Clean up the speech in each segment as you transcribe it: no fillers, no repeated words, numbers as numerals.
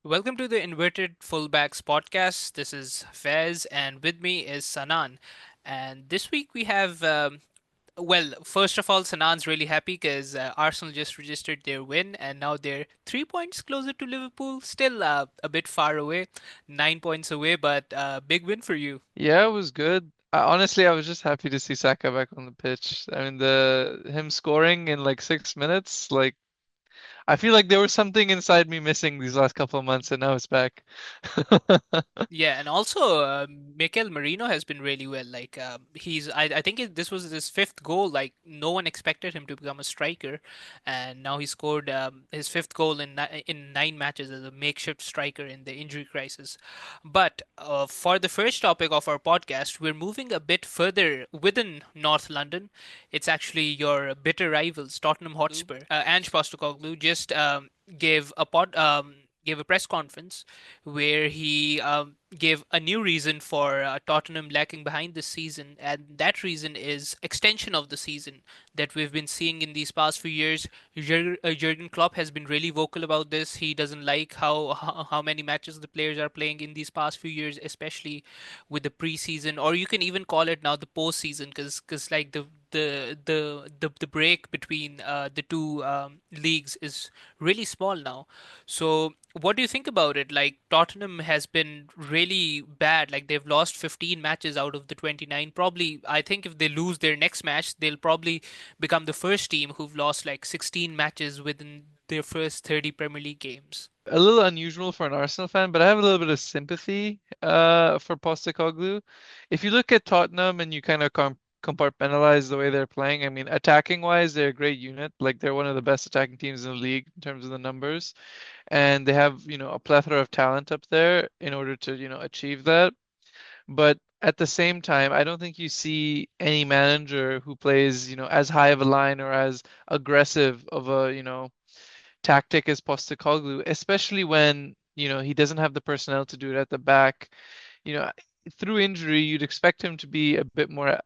Welcome to the Inverted Fullbacks podcast. This is Faiz, and with me is Sanan. And this week we have, first of all, Sanan's really happy because Arsenal just registered their win, and now they're 3 points closer to Liverpool. Still a bit far away, 9 points away, but big win for you. Yeah, it was good. Honestly, I was just happy to see Saka back on the pitch. I mean, the him scoring in like 6 minutes, like I feel like there was something inside me missing these last couple of months, and now it's back. Yeah, and also Mikel Merino has been really well. I think this was his fifth goal. Like no one expected him to become a striker, and now he scored his fifth goal in 9 matches as a makeshift striker in the injury crisis. But for the first topic of our podcast, we're moving a bit further within North London. It's actually your bitter rivals, Tottenham Hotspur. Ange Postecoglou just gave a press conference where he gave a new reason for Tottenham lacking behind this season, and that reason is extension of the season that we've been seeing in these past few years. Jurgen Klopp has been really vocal about this. He doesn't like how many matches the players are playing in these past few years, especially with the preseason, or you can even call it now the postseason, because like the break between the two leagues is really small now. So what do you think about it? Like Tottenham has been really bad. Like they've lost 15 matches out of the 29. Probably, I think if they lose their next match, they'll probably become the first team who've lost like 16 matches within their first 30 Premier League games. A little unusual for an Arsenal fan, but I have a little bit of sympathy for Postecoglu. If you look at Tottenham and you kind of compartmentalize the way they're playing, I mean, attacking wise, they're a great unit. Like they're one of the best attacking teams in the league in terms of the numbers. And they have, a plethora of talent up there in order to, achieve that. But at the same time, I don't think you see any manager who plays, as high of a line or as aggressive of a, tactic as Postecoglu, especially when, he doesn't have the personnel to do it at the back. You know, through injury, you'd expect him to be a bit more,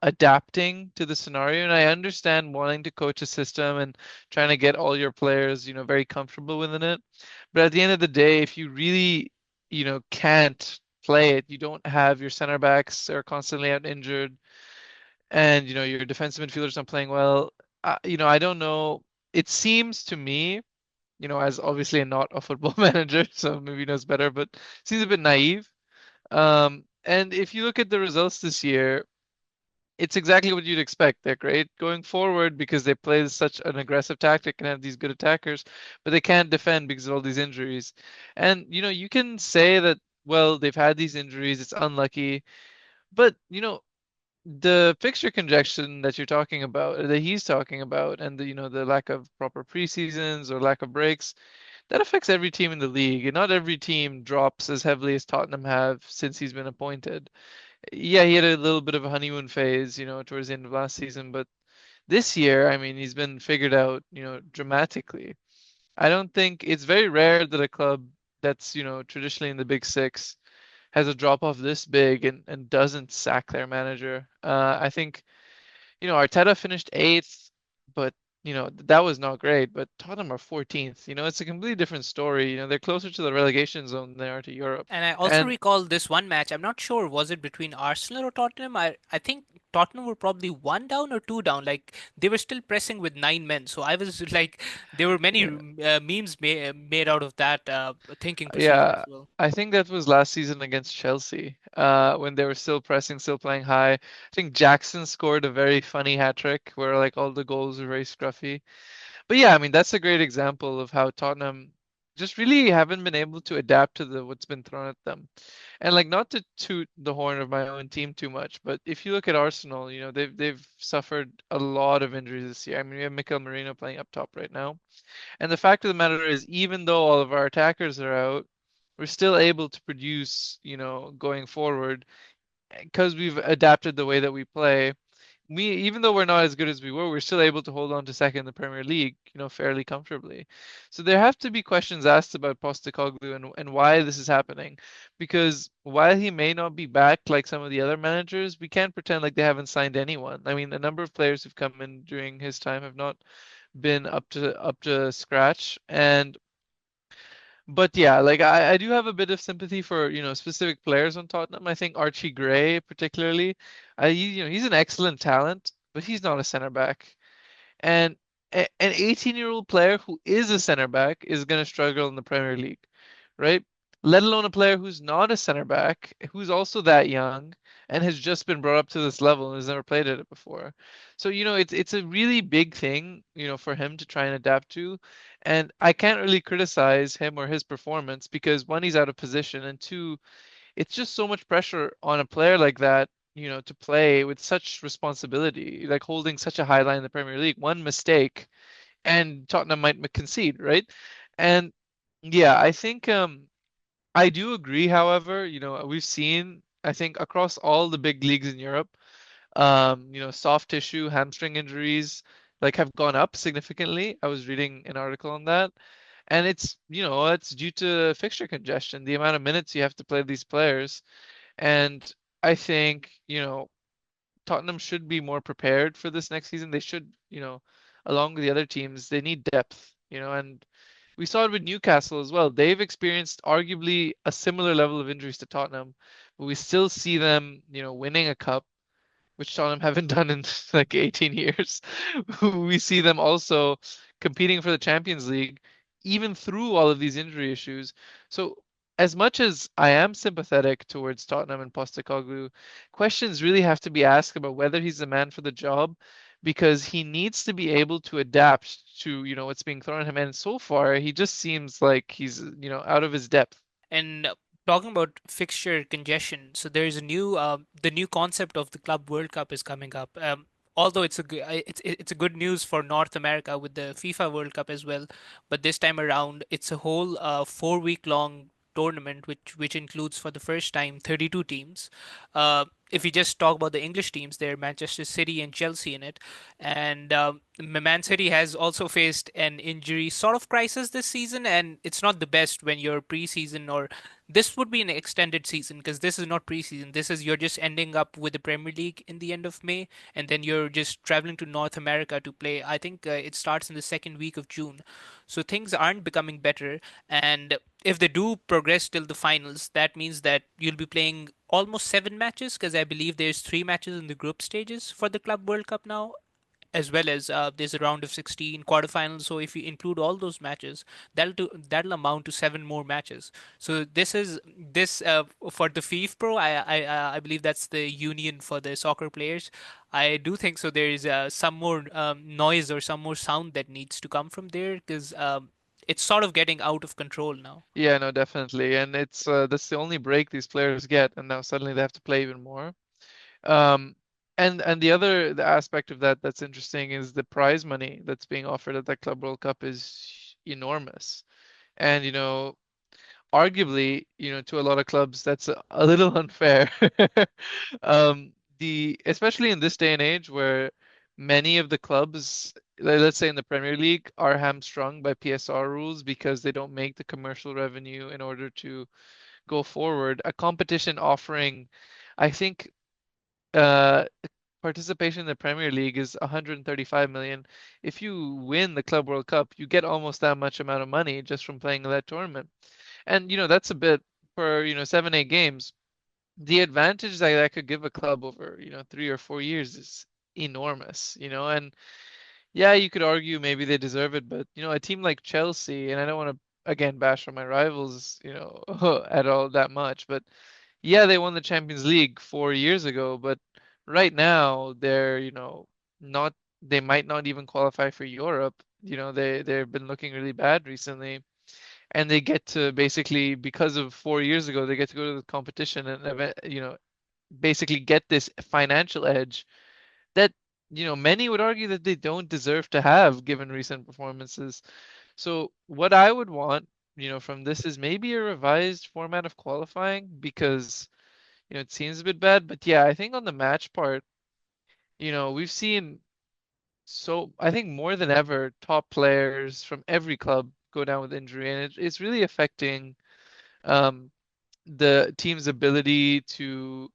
adapting to the scenario. And I understand wanting to coach a system and trying to get all your players, very comfortable within it. But at the end of the day, if you really, can't play it, you don't have your center backs are constantly out injured, and your defensive midfielders not playing well. I don't know. It seems to me, as obviously not a football manager, so maybe he knows better, but seems a bit naive. And if you look at the results this year, it's exactly what you'd expect. They're great going forward because they play such an aggressive tactic and have these good attackers, but they can't defend because of all these injuries. And you can say that, well, they've had these injuries, it's unlucky, but the fixture congestion that you're talking about, that he's talking about, and the lack of proper preseasons or lack of breaks, that affects every team in the league, and not every team drops as heavily as Tottenham have since he's been appointed. Yeah, he had a little bit of a honeymoon phase, towards the end of last season, but this year, I mean, he's been figured out, dramatically. I don't think it's very rare that a club that's, traditionally in the Big Six has a drop off this big and doesn't sack their manager. I think, Arteta finished eighth, but that was not great. But Tottenham are 14th. It's a completely different story. They're closer to the relegation zone than they are to Europe. And I also And recall this one match. I'm not sure was it between Arsenal or Tottenham. I think Tottenham were probably one down or two down. Like they were still pressing with 9 men. So I was like, there were many yeah, memes made out of that thinking procedure as yeah, well. I think that was last season against Chelsea, when they were still pressing, still playing high. I think Jackson scored a very funny hat trick where like all the goals were very scruffy. But yeah, I mean that's a great example of how Tottenham just really haven't been able to adapt to the what's been thrown at them. And like not to toot the horn of my own team too much, but if you look at Arsenal, they've suffered a lot of injuries this year. I mean, we have Mikel Merino playing up top right now. And the fact of the matter is, even though all of our attackers are out, we're still able to produce, going forward because we've adapted the way that we play. Even though we're not as good as we were, we're still able to hold on to second in the Premier League, fairly comfortably. So there have to be questions asked about Postecoglou and why this is happening. Because while he may not be back like some of the other managers, we can't pretend like they haven't signed anyone. I mean, a number of players who've come in during his time have not been up to scratch. And But yeah, like I do have a bit of sympathy for, specific players on Tottenham. I think Archie Gray particularly. He's an excellent talent, but he's not a center back. And an 18-year-old player who is a center back is going to struggle in the Premier League, right? Let alone a player who's not a center back, who's also that young and has just been brought up to this level and has never played at it before. So, it's a really big thing, for him to try and adapt to. And I can't really criticize him or his performance because one, he's out of position, and two, it's just so much pressure on a player like that, to play with such responsibility, like holding such a high line in the Premier League. One mistake and Tottenham might concede, right? And yeah, I think I do agree, however, we've seen, I think, across all the big leagues in Europe, soft tissue, hamstring injuries like have gone up significantly. I was reading an article on that. And it's due to fixture congestion, the amount of minutes you have to play these players. And I think, Tottenham should be more prepared for this next season. They should, along with the other teams, they need depth, and we saw it with Newcastle as well. They've experienced arguably a similar level of injuries to Tottenham, but we still see them, winning a cup, which Tottenham haven't done in like 18 years. We see them also competing for the Champions League, even through all of these injury issues. So, as much as I am sympathetic towards Tottenham and Postecoglu, questions really have to be asked about whether he's the man for the job, because he needs to be able to adapt to, what's being thrown at him. And so far, he just seems like he's, out of his depth. And talking about fixture congestion, so there's a the new concept of the Club World Cup is coming up. Although it's a good news for North America with the FIFA World Cup as well, but this time around it's a whole 4 week long tournament which includes for the first time 32 teams. If we just talk about the English teams, there are Manchester City and Chelsea in it, and Man City has also faced an injury sort of crisis this season, and it's not the best when you're preseason, or this would be an extended season because this is not preseason. This is you're just ending up with the Premier League in the end of May, and then you're just traveling to North America to play. I think it starts in the second week of June, so things aren't becoming better. And if they do progress till the finals, that means that you'll be playing almost 7 matches because I believe there's 3 matches in the group stages for the Club World Cup now, as well as there's a round of 16 quarterfinals. So if you include all those matches, that'll amount to 7 more matches. So this for the FIFA Pro. I believe that's the union for the soccer players. I do think so. There is some more noise or some more sound that needs to come from there because it's sort of getting out of control now. Yeah, no, definitely. And it's that's the only break these players get, and now suddenly they have to play even more. Um, and the aspect of that that's interesting is the prize money that's being offered at that Club World Cup is enormous. And arguably, to a lot of clubs, that's a little unfair. The especially in this day and age where many of the clubs, let's say in the Premier League, are hamstrung by PSR rules because they don't make the commercial revenue in order to go forward. A competition offering, I think, uh, participation in the Premier League is 135 million. If you win the Club World Cup, you get almost that much amount of money just from playing in that tournament. And that's a bit for 7, 8 games. The advantage that could give a club over 3 or 4 years is enormous. And yeah, you could argue maybe they deserve it, but a team like Chelsea, and I don't want to again bash on my rivals, at all that much, but yeah, they won the Champions League 4 years ago, but right now they're, not, they might not even qualify for Europe. They've been looking really bad recently, and they get to basically, because of 4 years ago, they get to go to the competition and basically get this financial edge that many would argue that they don't deserve to have given recent performances. So what I would want, from this is maybe a revised format of qualifying because it seems a bit bad. But yeah, I think on the match part, we've seen, so I think more than ever, top players from every club go down with injury, and it's really affecting um, the team's ability to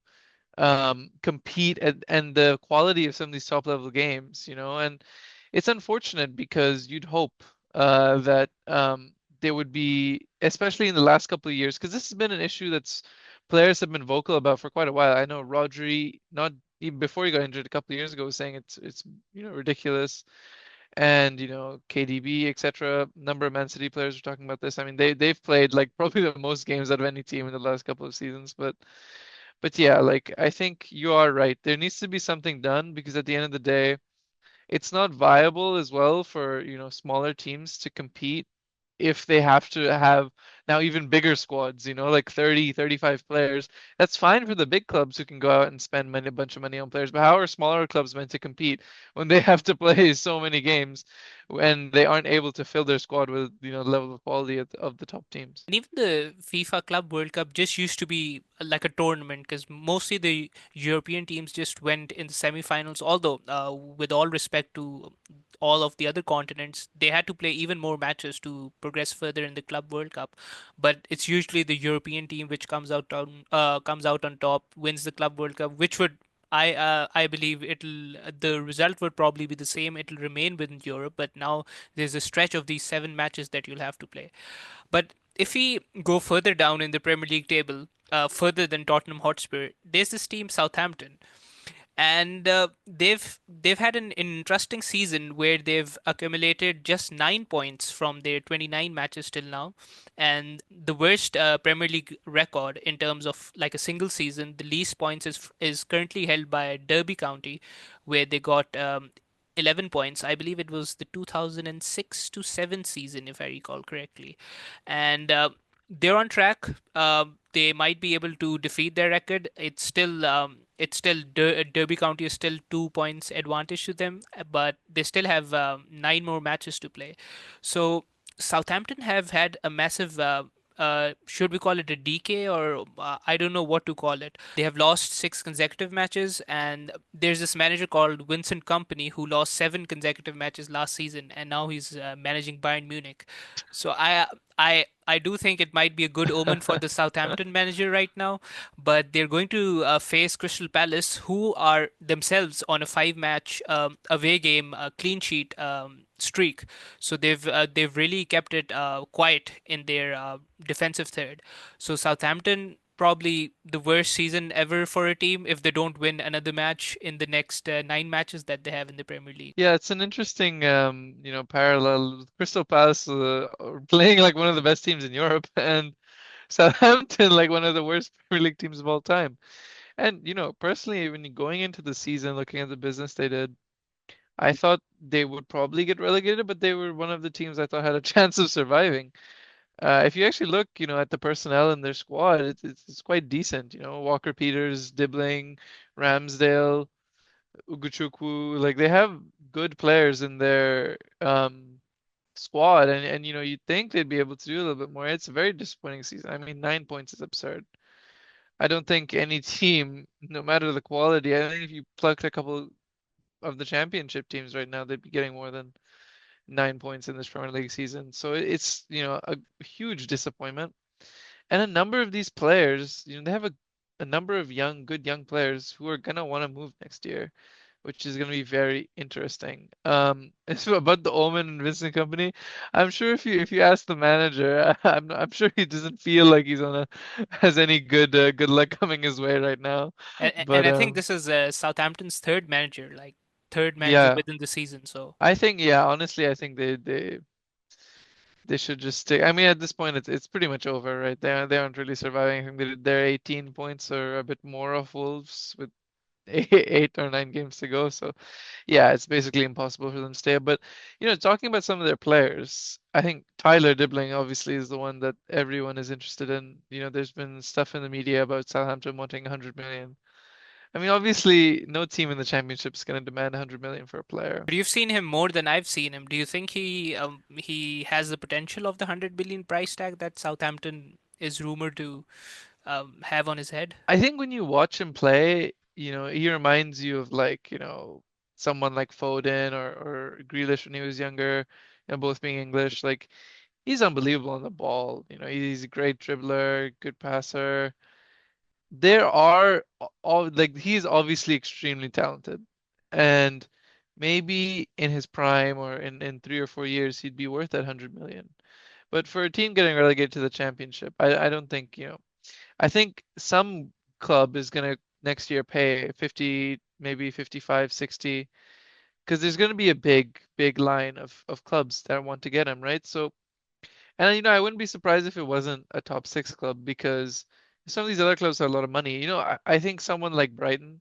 compete and the quality of some of these top level games, and it's unfortunate because you'd hope that there would be, especially in the last couple of years, because this has been an issue that's players have been vocal about for quite a while. I know Rodri, not even before he got injured a couple of years ago, was saying it's ridiculous, and KDB, etc. Number of Man City players are talking about this. I mean, they've played like probably the most games out of any team in the last couple of seasons, but yeah, like I think you are right. There needs to be something done because at the end of the day, it's not viable as well for, smaller teams to compete if they have to have now even bigger squads, like 30, 35 players. That's fine for the big clubs who can go out and spend money, a bunch of money on players. But how are smaller clubs meant to compete when they have to play so many games and they aren't able to fill their squad with, the level of quality of the top teams? And even the FIFA Club World Cup just used to be like a tournament because mostly the European teams just went in the semifinals. Although, with all respect to all of the other continents, they had to play even more matches to progress further in the Club World Cup. But it's usually the European team which comes out on top, wins the Club World Cup, which would. I believe it'll the result would probably be the same. It'll remain within Europe, but now there's a stretch of these 7 matches that you'll have to play. But if we go further down in the Premier League table, further than Tottenham Hotspur, there's this team Southampton, and they've had an interesting season where they've accumulated just 9 points from their 29 matches till now, and the worst Premier League record in terms of like a single season. The least points is currently held by Derby County, where they got 11 points. I believe it was the 2006 to 7 season, if I recall correctly. And they're on track. They might be able to defeat their record. Derby County is still 2 points advantage to them, but they still have 9 more matches to play. So Southampton have had a massive. Should we call it a decay, or I don't know what to call it. They have lost 6 consecutive matches, and there's this manager called Vincent Company who lost 7 consecutive matches last season, and now he's managing Bayern Munich. So I do think it might be a good omen for the Southampton manager right now, but they're going to face Crystal Palace, who are themselves on a 5 match away game clean sheet streak. So they've really kept it quiet in their defensive third. So Southampton probably the worst season ever for a team if they don't win another match in the next 9 matches that they have in the Premier League. Yeah, it's an interesting, parallel. Crystal Palace are playing like one of the best teams in Europe, and Southampton like one of the worst Premier League teams of all time. And personally, when you're going into the season, looking at the business they did, I thought they would probably get relegated, but they were one of the teams I thought had a chance of surviving. If you actually look, at the personnel in their squad, it's quite decent. Walker Peters, Dibbling, Ramsdale, Ugochukwu, like they have good players in their squad, and you'd think they'd be able to do a little bit more. It's a very disappointing season. I mean, 9 points is absurd. I don't think any team, no matter the quality, I think if you plucked a couple of the championship teams right now, they'd be getting more than 9 points in this Premier League season. So it's, a huge disappointment. And a number of these players, they have a number of good young players who are gonna want to move next year, which is gonna be very interesting. It's about the Omen and Vincent Company. I'm sure if you ask the manager, I'm sure he doesn't feel like he's on a has any good luck coming his way right now. And But I think this is Southampton's third manager, like third manager yeah, within the season. So I think yeah, honestly, I think they should just stick. I mean, at this point, it's pretty much over, right? They aren't really surviving. I think they're 18 points or a bit more of Wolves with 8 or 9 games to go. So, yeah, it's basically impossible for them to stay up. But talking about some of their players, I think Tyler Dibbling obviously is the one that everyone is interested in. There's been stuff in the media about Southampton wanting 100 million. I mean, obviously, no team in the championship is going to demand 100 million for a player. but you've seen him more than I've seen him. Do you think he has the potential of the 100 billion price tag that Southampton is rumored to have on his head? I think when you watch him play, he reminds you of like, someone like Foden or Grealish when he was younger, both being English. Like he's unbelievable on the ball. He's a great dribbler, good passer. There are all like he's obviously extremely talented. And maybe in his prime or in 3 or 4 years he'd be worth that 100 million. But for a team getting relegated to the championship, I don't think, I think some club is gonna next year pay 50, maybe 55, 60, because there's gonna be a big line of clubs that want to get him, right? So, and I wouldn't be surprised if it wasn't a top six club because some of these other clubs have a lot of money. I think someone like Brighton,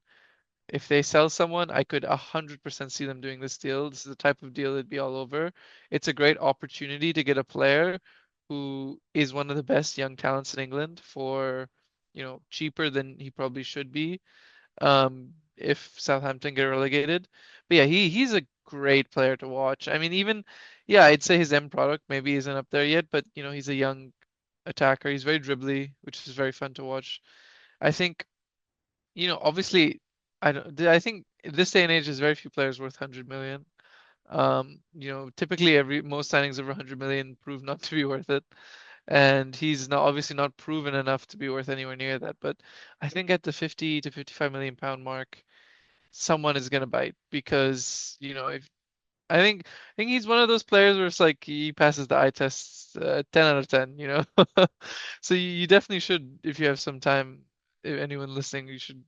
if they sell someone, I could 100% see them doing this deal. This is the type of deal it'd be all over. It's a great opportunity to get a player who is one of the best young talents in England for, cheaper than he probably should be, if Southampton get relegated. But yeah, he's a great player to watch. I mean, even yeah, I'd say his end product maybe isn't up there yet, but he's a young attacker. He's very dribbly, which is very fun to watch. I think obviously, I think this day and age, there's very few players worth 100 million. Typically most signings over 100 million prove not to be worth it, and he's not obviously not proven enough to be worth anywhere near that. But I think at the 50 to 55 million pound mark, someone is gonna bite because if I think he's one of those players where it's like he passes the eye tests 10 out of 10, So you definitely should, if you have some time, if anyone listening, you should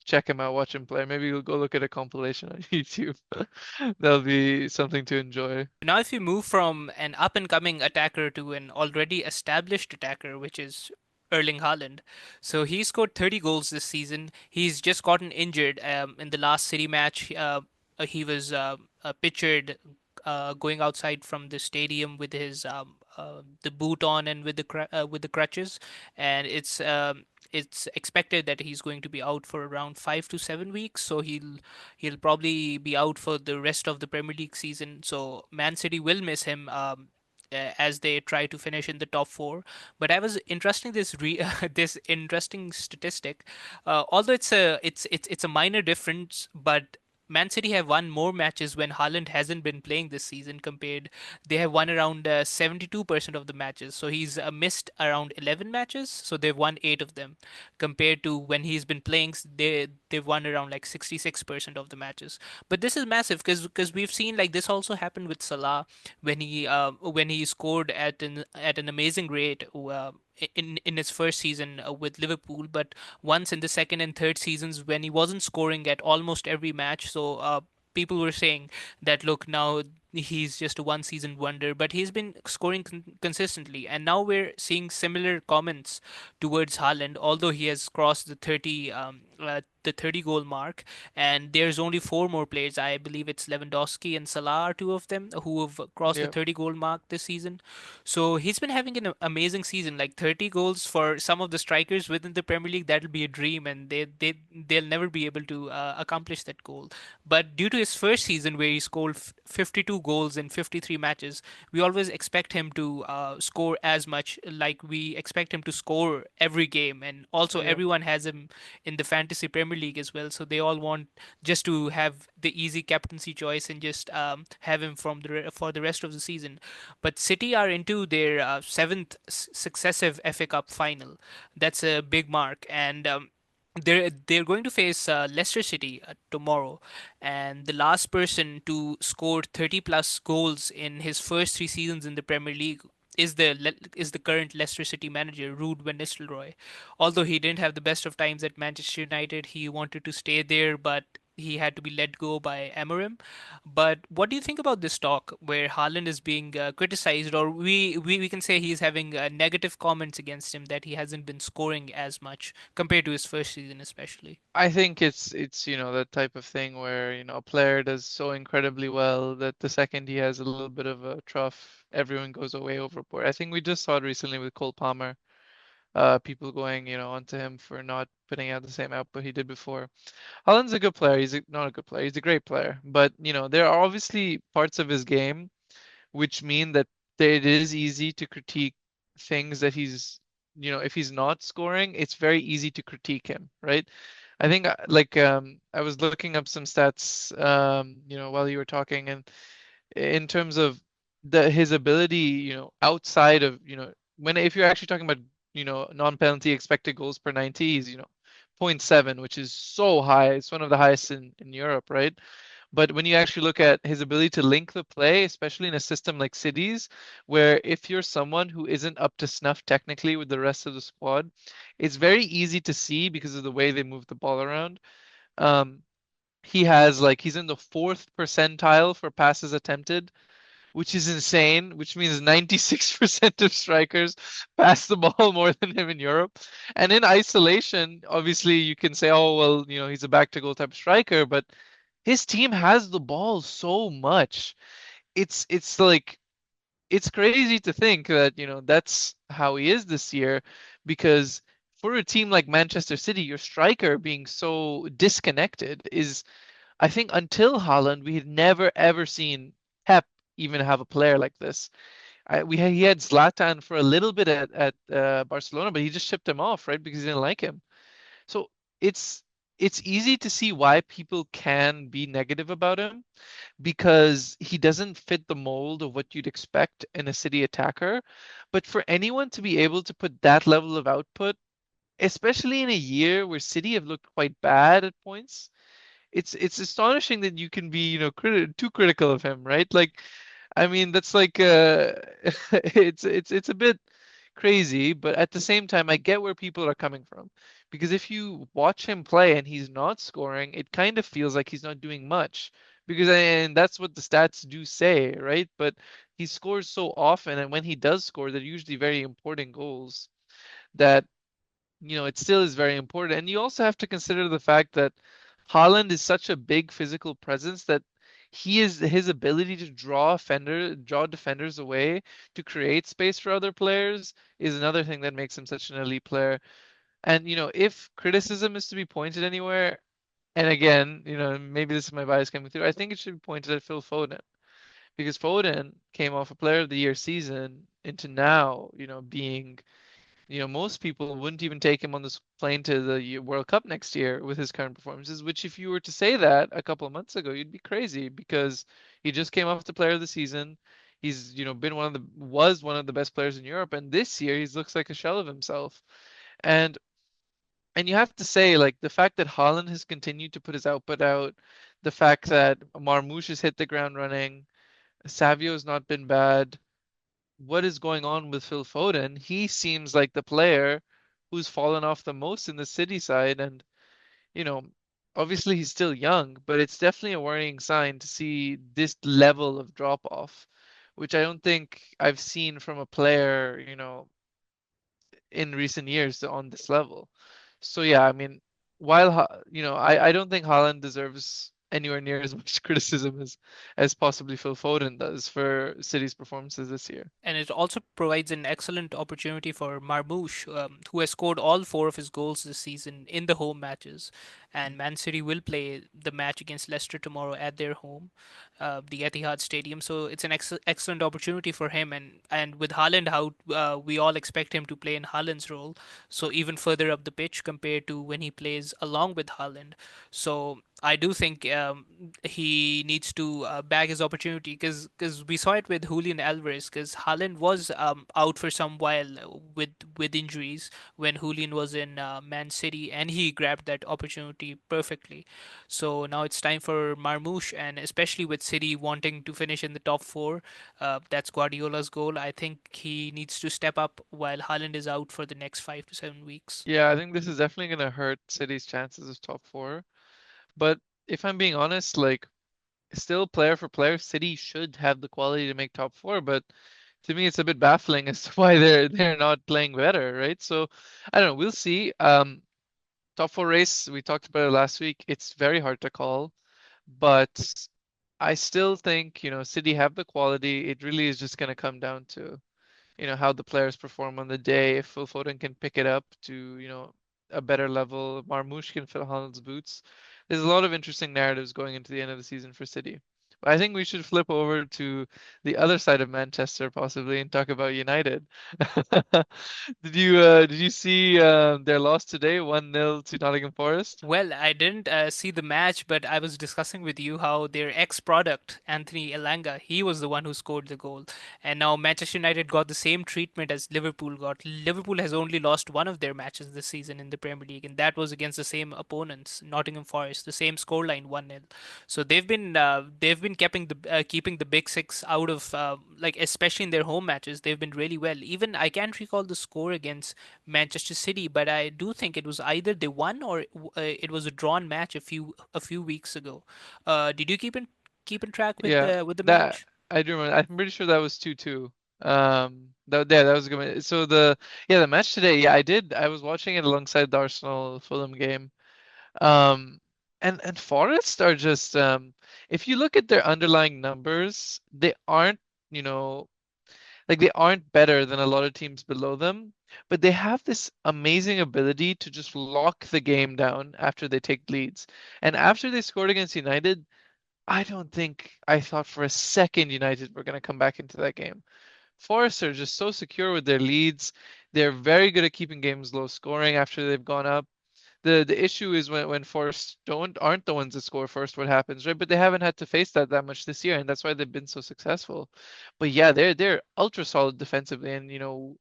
check him out, watch him play. Maybe you'll go look at a compilation on YouTube. That'll be something to enjoy. Now, if you move from an up and coming attacker to an already established attacker, which is Erling Haaland, so he scored 30 goals this season. He's just gotten injured in the last City match. He was pictured going outside from the stadium with his the boot on and with the crutches, and it's expected that he's going to be out for around 5 to 7 weeks. So he'll probably be out for the rest of the Premier League season. So Man City will miss him. As they try to finish in the top four, but I was interesting this interesting statistic. Although it's a minor difference, but Man City have won more matches when Haaland hasn't been playing this season compared. They have won around 72% of the matches. So he's missed around 11 matches. So they've won 8 of them. Compared to when he's been playing, they've won around like 66% of the matches. But this is massive because we've seen like this also happened with Salah when he scored at an amazing rate. In his first season with Liverpool, but once in the second and third seasons when he wasn't scoring at almost every match. So people were saying that look, now he's just a one season wonder, but he's been scoring consistently, and now we're seeing similar comments towards Haaland, although he has crossed the 30 goal mark, and there's only four more players. I believe it's Lewandowski and Salah are two of them who have crossed the Yeah. 30 goal mark this season. So he's been having an amazing season, like 30 goals for some of the strikers within the Premier League. That'll be a dream, and they'll never be able to accomplish that goal. But due to his first season, where he scored 52 goals in 53 matches, we always expect him to score as much. Like we expect him to score every game, and also Yeah. everyone has him in the fantasy Premier League as well. So they all want just to have the easy captaincy choice and just have him for the rest of the season. But City are into their seventh successive FA Cup final. That's a big mark, and they're going to face Leicester City tomorrow, and the last person to score 30 plus goals in his first 3 seasons in the Premier League is the current Leicester City manager Ruud van Nistelrooy. Although he didn't have the best of times at Manchester United, he wanted to stay there, but he had to be let go by Amorim. But what do you think about this talk where Haaland is being criticized, or we can say he's having negative comments against him that he hasn't been scoring as much compared to his first season, especially? I think it's that type of thing where a player does so incredibly well that the second he has a little bit of a trough, everyone goes away overboard. I think we just saw it recently with Cole Palmer. People going onto him for not putting out the same output he did before. Haaland's a good player. Not a good player. He's a great player. But there are obviously parts of his game which mean that it is easy to critique things that if he's not scoring, it's very easy to critique him, right? I think like I was looking up some stats while you were talking, and in terms of his ability, outside of, when if you're actually talking about, non-penalty expected goals per 90, he's, zero point 0.7, which is so high. It's one of the highest in Europe, right? But when you actually look at his ability to link the play, especially in a system like City's, where if you're someone who isn't up to snuff technically with the rest of the squad, it's very easy to see because of the way they move the ball around. Um, he has like he's in the fourth percentile for passes attempted, which is insane, which means 96% of strikers pass the ball more than him in Europe. And in isolation, obviously you can say, oh, well, he's a back to goal type of striker, but his team has the ball so much. It's like it's crazy to think that, that's how he is this year because for a team like Manchester City, your striker being so disconnected is I think until Haaland, we had never ever seen Pep even have a player like this. He had Zlatan for a little bit at Barcelona, but he just shipped him off, right? Because he didn't like him. So it's it's easy to see why people can be negative about him because he doesn't fit the mold of what you'd expect in a City attacker. But for anyone to be able to put that level of output, especially in a year where City have looked quite bad at points, it's astonishing that you can be, too critical of him, right? Like, I mean, that's like it's a bit crazy, but at the same time, I get where people are coming from. Because if you watch him play and he's not scoring, it kind of feels like he's not doing much. And that's what the stats do say, right? But he scores so often, and when he does score, they're usually very important goals that it still is very important. And you also have to consider the fact that Haaland is such a big physical presence that his ability to draw defenders away to create space for other players is another thing that makes him such an elite player. And if criticism is to be pointed anywhere, and again, maybe this is my bias coming through, I think it should be pointed at Phil Foden because Foden came off a Player of the Year season into now, being most people wouldn't even take him on this plane to the World Cup next year with his current performances, which if you were to say that a couple of months ago, you'd be crazy because he just came off the player of the season. He's, been was one of the best players in Europe, and this year he looks like a shell of himself. And and you have to say, like, the fact that Haaland has continued to put his output out, the fact that Marmoush has hit the ground running, Savio's not been bad, what is going on with Phil Foden? He seems like the player who's fallen off the most in the City side. And, you know, obviously he's still young, but it's definitely a worrying sign to see this level of drop off, which I don't think I've seen from a player, in recent years on this level. So yeah, I mean, I don't think Haaland deserves anywhere near as much criticism as possibly Phil Foden does for City's performances this year. And it also provides an excellent opportunity for Marmoush, who has scored all four of his goals this season in the home matches. And Man City will play the match against Leicester tomorrow at their home, the Etihad Stadium. So it's an excellent opportunity for him. And with Haaland, how we all expect him to play in Haaland's role, so even further up the pitch compared to when he plays along with Haaland. So I do think he needs to bag his opportunity because we saw it with Julian Alvarez because Haaland was out for some while with injuries when Julian was in Man City and he grabbed that opportunity perfectly. So now it's time for Marmoush and especially with City wanting to finish in the top four, that's Guardiola's goal. I think he needs to step up while Haaland is out for the next 5 to 7 weeks. Yeah, I think this is definitely going to hurt City's chances of top four. But if I'm being honest, like still player for player, City should have the quality to make top four. But to me, it's a bit baffling as to why they're not playing better, right? So I don't know. We'll see. Top four race, we talked about it last week. It's very hard to call, but I still think, City have the quality. It really is just going to come down to how the players perform on the day. If Phil Foden can pick it up to, a better level, Marmoush can fill Haaland's boots. There's a lot of interesting narratives going into the end of the season for City. I think we should flip over to the other side of Manchester possibly and talk about United. Did you see their loss today, 1-0 to Nottingham Forest? Well, I didn't see the match, but I was discussing with you how their ex-product, Anthony Elanga, he was the one who scored the goal. And now Manchester United got the same treatment as Liverpool got. Liverpool has only lost one of their matches this season in the Premier League, and that was against the same opponents, Nottingham Forest, the same scoreline, 1-0. So they've been keeping the big six out of like especially in their home matches. They've been really well. Even I can't recall the score against Manchester City, but I do think it was either they won or it was a drawn match a few weeks ago. Did you keep in track Yeah, with the that match? I do remember. I'm pretty sure that was 2-2. That was a good. So the match today, yeah, I did. I was watching it alongside the Arsenal Fulham game. Um, and Forest are just if you look at their underlying numbers, they aren't, you know, like they aren't better than a lot of teams below them, but they have this amazing ability to just lock the game down after they take leads. And after they scored against United, I don't think I thought for a second United were going to come back into that game. Forest are just so secure with their leads. They're very good at keeping games low scoring after they've gone up. The issue is when Forest aren't the ones that score first, what happens, right? But they haven't had to face that much this year, and that's why they've been so successful. But yeah, they're ultra solid defensively, and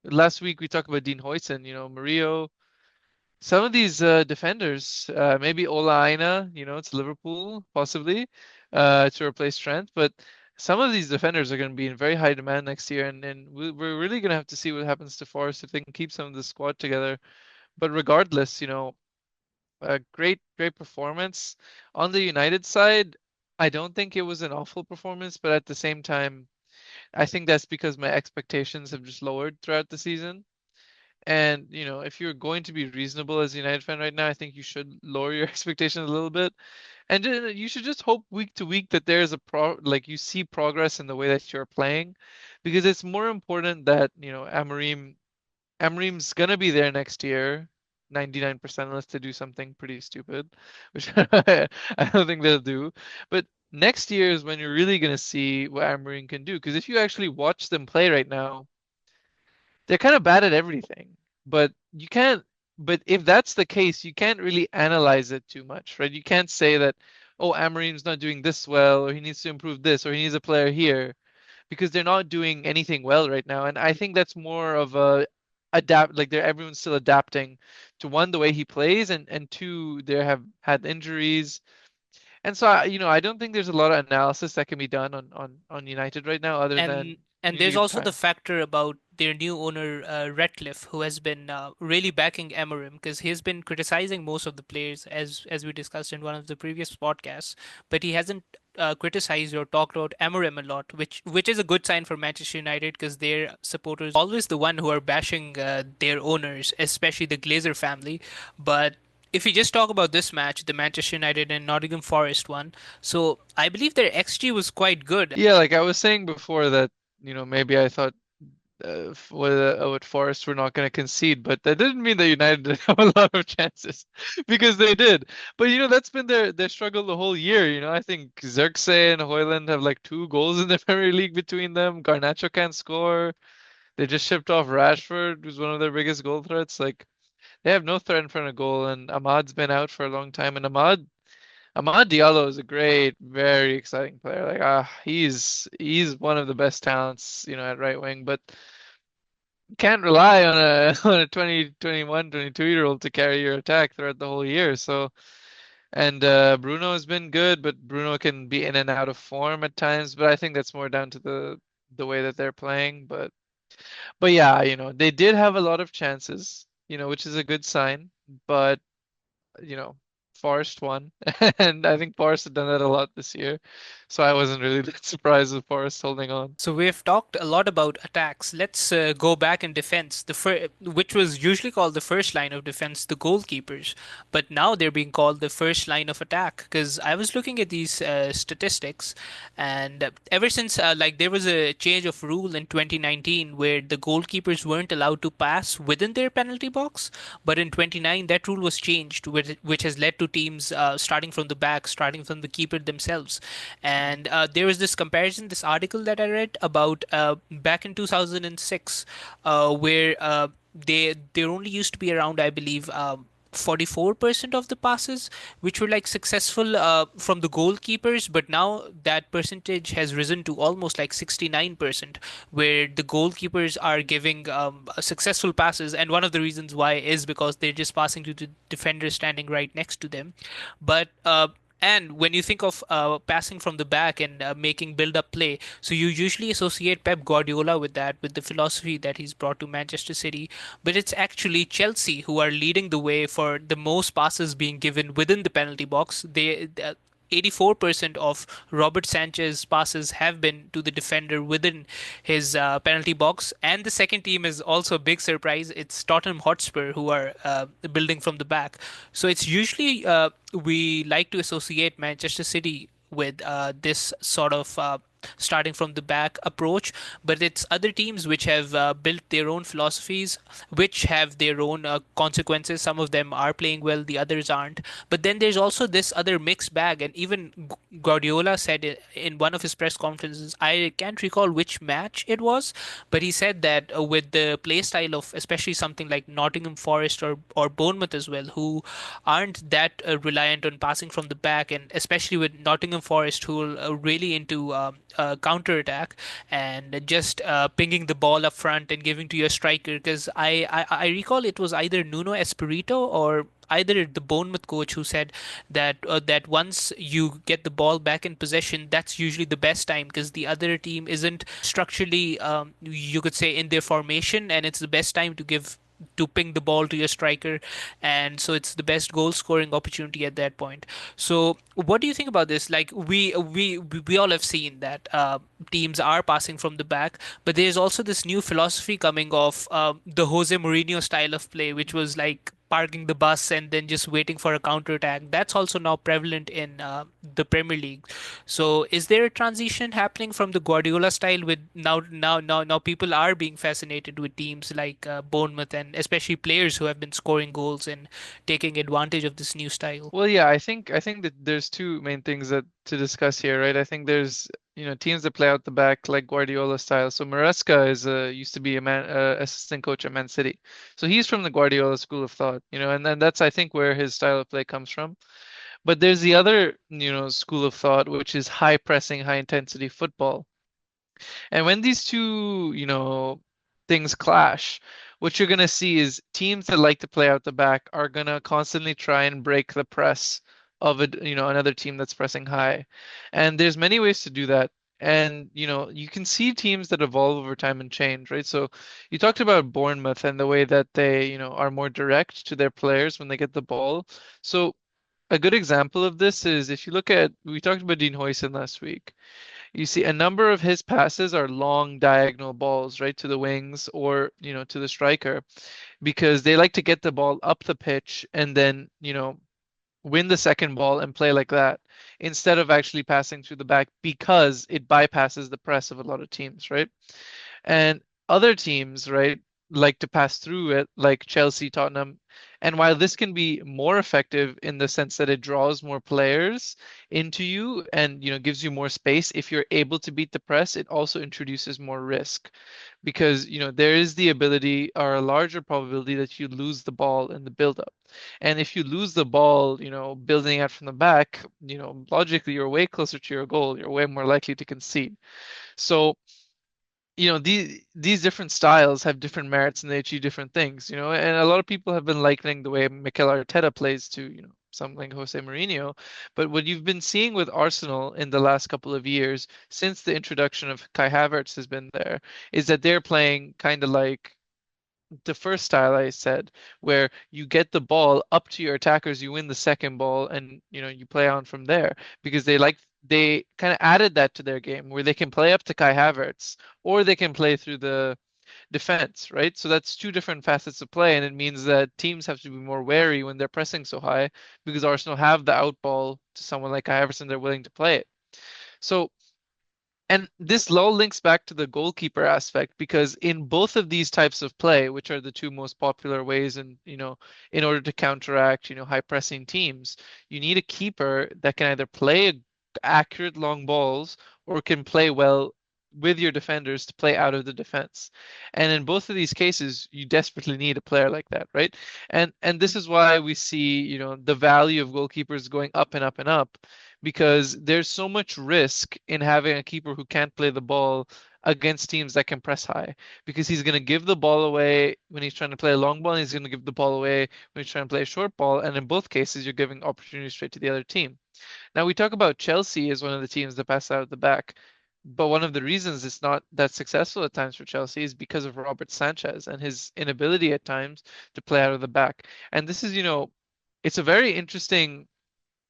last week we talked about Dean Huijsen, Murillo, some of these defenders, maybe Ola Aina, it's Liverpool possibly, to replace Trent, but some of these defenders are going to be in very high demand next year, and we're really going to have to see what happens to Forest if they can keep some of the squad together. But regardless, a great performance on the United side. I don't think it was an awful performance, but at the same time, I think that's because my expectations have just lowered throughout the season. And, if you're going to be reasonable as a United fan right now, I think you should lower your expectations a little bit. And you should just hope week to week that there's like you see progress in the way that you're playing, because it's more important that, Amorim's gonna be there next year, 99%, unless they do something pretty stupid, which I don't think they'll do. But next year is when you're really gonna see what Amorim can do. Because if you actually watch them play right now, they're kind of bad at everything. But you can't. But if that's the case, you can't really analyze it too much, right? You can't say that, oh, Amorim's not doing this well, or he needs to improve this, or he needs a player here, because they're not doing anything well right now. And I think that's more of a like everyone's still adapting to one, the way he plays, and two, they have had injuries. And so I don't think there's a lot of analysis that can be done on United right now other And than and you need to there's give it also the time. factor about their new owner, Ratcliffe, who has been really backing Amorim because he's been criticizing most of the players, as we discussed in one of the previous podcasts, but he hasn't criticized or talked about Amorim a lot, which is a good sign for Manchester United because their supporters always the one who are bashing their owners, especially the Glazer family. But if we just talk about this match, the Manchester United and Nottingham Forest one, so I believe their XG was quite good. Yeah, like I was saying before that, maybe I thought with Forest we're not going to concede, but that didn't mean that United didn't have a lot of chances because they did. But that's been their struggle the whole year. I think Xerxes and Hoyland have like 2 goals in the Premier League between them. Garnacho can't score. They just shipped off Rashford, who's one of their biggest goal threats. Like they have no threat in front of goal, and Ahmad's been out for a long time. And Ahmad Diallo is a great, very exciting player. Like he's one of the best talents, at right wing, but can't rely on a on a 20, 21, 22-year old to carry your attack throughout the whole year. So and Bruno has been good, but Bruno can be in and out of form at times. But I think that's more down to the way that they're playing. But yeah, they did have a lot of chances, which is a good sign. But you know, Forest won, and I think Forest had done that a lot this year. So I wasn't really that surprised with Forest holding on. So we've talked a lot about attacks. Let's go back in defense, which was usually called the first line of defense, the goalkeepers, but now they're being called the first line of attack. Because I was looking at these statistics, and ever since like there was a change of rule in 2019 where the goalkeepers weren't allowed to pass within their penalty box, but in 29 that rule was changed, which has led to teams starting from the back, starting from the keeper themselves. And there was this comparison, this article that I read about back in 2006, where there only used to be around, I believe, 44% of the passes which were like successful from the goalkeepers, but now that percentage has risen to almost like 69%, where the goalkeepers are giving successful passes. And one of the reasons why is because they're just passing to the defender standing right next to them. But and when you think of passing from the back and making build-up play, so you usually associate Pep Guardiola with that, with the philosophy that he's brought to Manchester City. But it's actually Chelsea who are leading the way for the most passes being given within the penalty box. 84% of Robert Sanchez's passes have been to the defender within his penalty box. And the second team is also a big surprise. It's Tottenham Hotspur who are building from the back. So it's usually we like to associate Manchester City with this sort of starting from the back approach, but it's other teams which have built their own philosophies, which have their own consequences. Some of them are playing well, the others aren't. But then there's also this other mixed bag, and even Guardiola said it in one of his press conferences. I can't recall which match it was, but he said that with the play style of especially something like Nottingham Forest or Bournemouth as well, who aren't that reliant on passing from the back, and especially with Nottingham Forest, who are really into counter attack and just pinging the ball up front and giving to your striker. Because I recall it was either Nuno Espirito or either the Bournemouth coach who said that once you get the ball back in possession, that's usually the best time because the other team isn't structurally, you could say, in their formation, and it's the best time to ping the ball to your striker, and so it's the best goal scoring opportunity at that point. So what do you think about this? Like we all have seen that teams are passing from the back, but there's also this new philosophy coming of the Jose Mourinho style of play, which was like parking the bus and then just waiting for a counter attack. That's also now prevalent in the Premier League. So is there a transition happening from the Guardiola style with now people are being fascinated with teams like Bournemouth, and especially players who have been scoring goals and taking advantage of this new style? Well, yeah, I think that there's two main things that to discuss here, right? I think there's, teams that play out the back like Guardiola style. So Maresca is used to be a assistant coach at Man City. So he's from the Guardiola school of thought, and then that's I think where his style of play comes from. But there's the other, school of thought, which is high pressing, high intensity football. And when these two, things clash, what you're going to see is teams that like to play out the back are going to constantly try and break the press of another team that's pressing high. And there's many ways to do that. And, you can see teams that evolve over time and change, right? So you talked about Bournemouth and the way that they, are more direct to their players when they get the ball. So a good example of this is if you look at, we talked about Dean Huijsen last week. You see a number of his passes are long diagonal balls, right, to the wings or, to the striker, because they like to get the ball up the pitch and then, win the second ball and play like that instead of actually passing through the back because it bypasses the press of a lot of teams, right? And other teams, right, like to pass through it, like Chelsea, Tottenham. And while this can be more effective in the sense that it draws more players into you and gives you more space, if you're able to beat the press, it also introduces more risk because there is the ability or a larger probability that you lose the ball in the build-up. And if you lose the ball, building out from the back, logically you're way closer to your goal, you're way more likely to concede. So these different styles have different merits and they achieve different things, and a lot of people have been likening the way Mikel Arteta plays to, something like Jose Mourinho. But what you've been seeing with Arsenal in the last couple of years, since the introduction of Kai Havertz has been there, is that they're playing kind of like the first style I said, where you get the ball up to your attackers, you win the second ball, and you play on from there because they kind of added that to their game where they can play up to Kai Havertz or they can play through the defense, right? So that's two different facets of play, and it means that teams have to be more wary when they're pressing so high because Arsenal have the out ball to someone like Kai Havertz and they're willing to play it. So And this lull links back to the goalkeeper aspect because in both of these types of play, which are the two most popular ways in, in order to counteract, high pressing teams, you need a keeper that can either play accurate long balls or can play well with your defenders to play out of the defense. And in both of these cases, you desperately need a player like that, right? And this is why we see, the value of goalkeepers going up and up and up because there's so much risk in having a keeper who can't play the ball against teams that can press high because he's going to give the ball away when he's trying to play a long ball and he's going to give the ball away when he's trying to play a short ball, and in both cases you're giving opportunities straight to the other team. Now we talk about Chelsea as one of the teams that pass out of the back, but one of the reasons it's not that successful at times for Chelsea is because of Robert Sanchez and his inability at times to play out of the back. And this is, it's a very interesting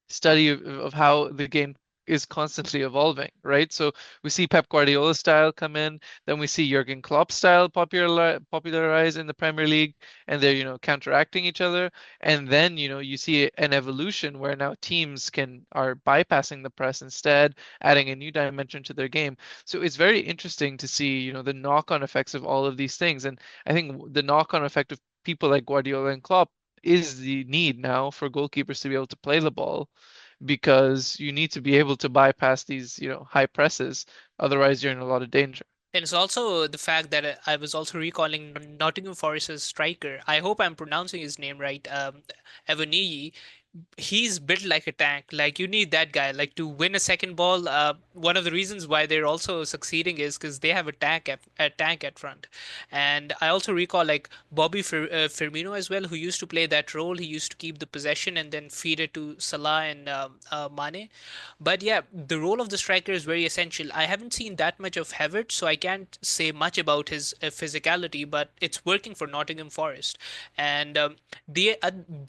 study of how the game is constantly evolving, right? So we see Pep Guardiola style come in, then we see Jurgen Klopp style popularize in the Premier League, and they're, counteracting each other. And then, you see an evolution where now teams are bypassing the press instead, adding a new dimension to their game. So it's very interesting to see, the knock-on effects of all of these things. And I think the knock-on effect of people like Guardiola and Klopp is the need now for goalkeepers to be able to play the ball because you need to be able to bypass these, high presses. Otherwise, you're in a lot of danger. And it's also the fact that I was also recalling Nottingham Forest's striker. I hope I'm pronouncing his name right. Evaniyi. He's built like a tank. Like you need that guy. Like to win a second ball. One of the reasons why they're also succeeding is because they have a tank at front. And I also recall like Firmino as well, who used to play that role. He used to keep the possession and then feed it to Salah and Mane. But yeah, the role of the striker is very essential. I haven't seen that much of Havertz, so I can't say much about his physicality. But it's working for Nottingham Forest. And the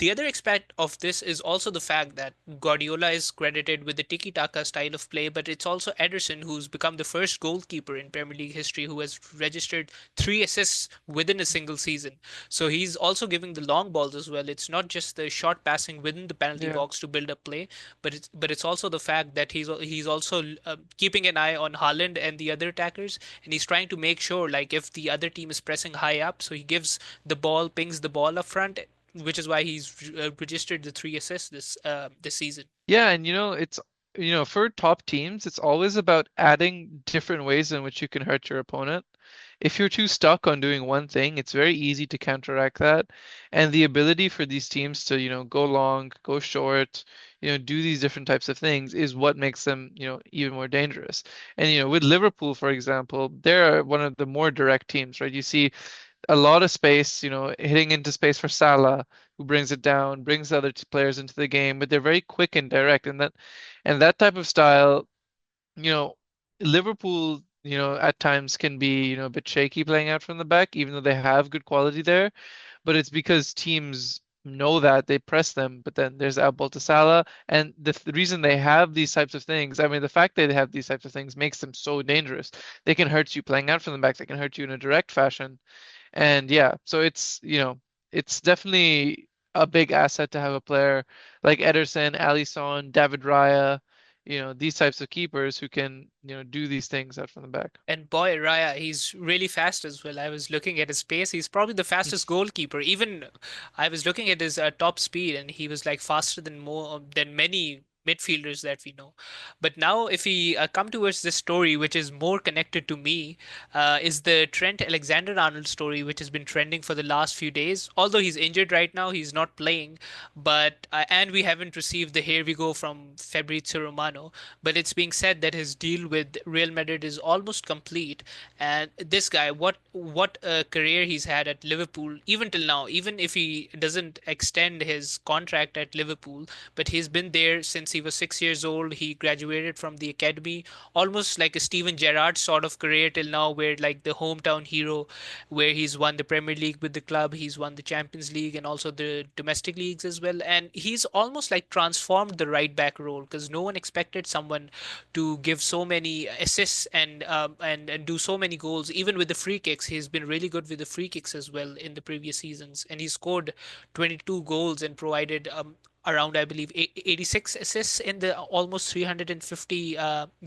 other aspect of this is also the fact that Guardiola is credited with the tiki-taka style of play, but it's also Ederson who's become the first goalkeeper in Premier League history who has registered 3 assists within a single season. So he's also giving the long balls as well. It's not just the short passing within the penalty Yeah. box to build up play, but it's also the fact that he's also keeping an eye on Haaland and the other attackers, and he's trying to make sure like if the other team is pressing high up, so he gives the ball, pings the ball up front, which is why he's registered the 3 assists this season. Yeah, and it's for top teams, it's always about adding different ways in which you can hurt your opponent. If you're too stuck on doing one thing, it's very easy to counteract that. And the ability for these teams to, go long, go short, do these different types of things is what makes them, even more dangerous. And with Liverpool, for example, they're one of the more direct teams, right? You see a lot of space, hitting into space for Salah, who brings it down, brings other players into the game, but they're very quick and direct, and that type of style, you know, Liverpool, at times can be, a bit shaky playing out from the back, even though they have good quality there. But it's because teams know that they press them, but then there's outball to Salah, and the reason they have these types of things, I mean, the fact that they have these types of things makes them so dangerous. They can hurt you playing out from the back. They can hurt you in a direct fashion. And yeah, so it's definitely a big asset to have a player like Ederson, Alisson, David Raya, these types of keepers who can, do these things out from the back. And boy, Raya, he's really fast as well. I was looking at his pace. He's probably the fastest goalkeeper. Even I was looking at his top speed, and he was like faster than many midfielders that we know. But now, if we come towards this story, which is more connected to me, is the Trent Alexander-Arnold story, which has been trending for the last few days. Although he's injured right now, he's not playing. But and we haven't received the here we go from Fabrizio Romano. But it's being said that his deal with Real Madrid is almost complete. And this guy, what a career he's had at Liverpool, even till now. Even if he doesn't extend his contract at Liverpool, but he's been there since he was 6 years old. He graduated from the academy, almost like a Steven Gerrard sort of career till now, where like the hometown hero, where he's won the Premier League with the club, he's won the Champions League and also the domestic leagues as well. And he's almost like transformed the right back role because no one expected someone to give so many assists and do so many goals. Even with the free kicks, he's been really good with the free kicks as well in the previous seasons, and he scored 22 goals and provided around, I believe, 86 assists in the almost 350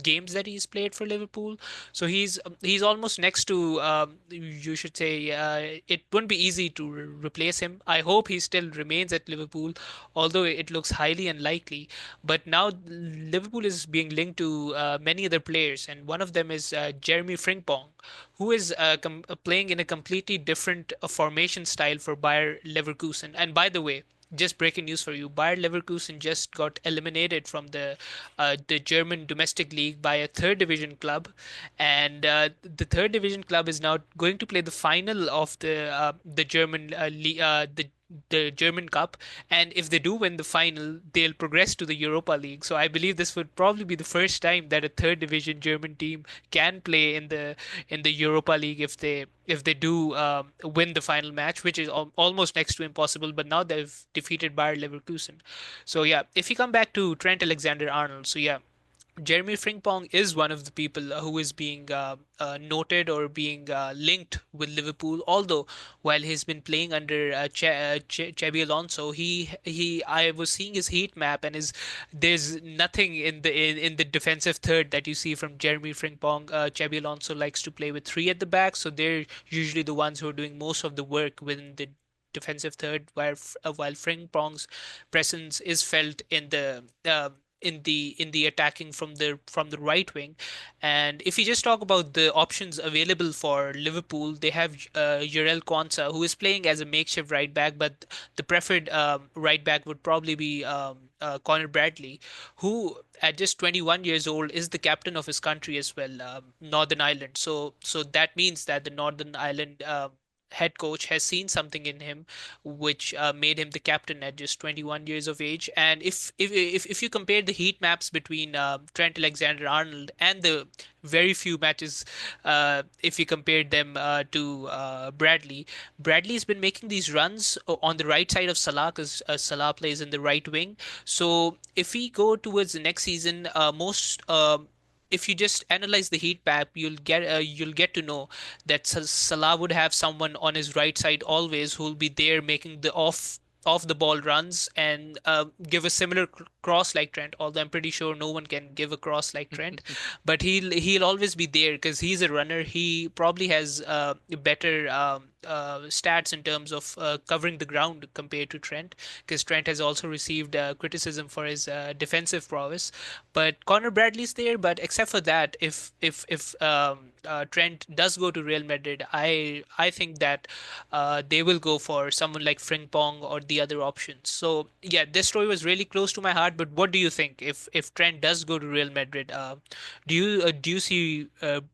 games that he's played for Liverpool. So he's almost next to, you should say, it wouldn't be easy to replace him. I hope he still remains at Liverpool, although it looks highly unlikely. But now Liverpool is being linked to many other players, and one of them is Jeremy Frimpong, who is playing in a completely different formation style for Bayer Leverkusen. And by the way, just breaking news for you: Bayer Leverkusen just got eliminated from the German domestic league by a third division club, and the third division club is now going to play the final of the German the German Cup, and if they do win the final, they'll progress to the Europa League. So I believe this would probably be the first time that a third division German team can play in the Europa League if they do win the final match, which is almost next to impossible. But now they've defeated Bayer Leverkusen. So yeah, if you come back to Trent Alexander-Arnold, so yeah, Jeremy Frimpong is one of the people who is being noted or being linked with Liverpool. Although while he's been playing under Xabi Alonso, he I was seeing his heat map, and is there's nothing in the defensive third that you see from Jeremy Frimpong. Xabi Alonso likes to play with three at the back, so they're usually the ones who are doing most of the work within the defensive third, while Frimpong's presence is felt in the attacking from the right wing. And if you just talk about the options available for Liverpool, they have Jarell Quansah, who is playing as a makeshift right back, but the preferred right back would probably be Connor Bradley, who at just 21 years old is the captain of his country as well, Northern Ireland. So that means that the Northern Ireland head coach has seen something in him which made him the captain at just 21 years of age. And if you compare the heat maps between Trent Alexander-Arnold and the very few matches, if you compare them to Bradley's been making these runs on the right side of Salah, because Salah plays in the right wing. So if we go towards the next season, most if you just analyze the heat map, you'll get to know that Salah would have someone on his right side always who'll be there making the off the ball runs and give a similar cross like Trent. Although I'm pretty sure no one can give a cross like Trent, but he'll always be there because he's a runner. He probably has better stats in terms of covering the ground compared to Trent, because Trent has also received criticism for his defensive prowess. But Connor Bradley's there. But except for that, if Trent does go to Real Madrid, I think that they will go for someone like Frimpong or the other options. So yeah, this story was really close to my heart. But what do you think if Trent does go to Real Madrid? Do you see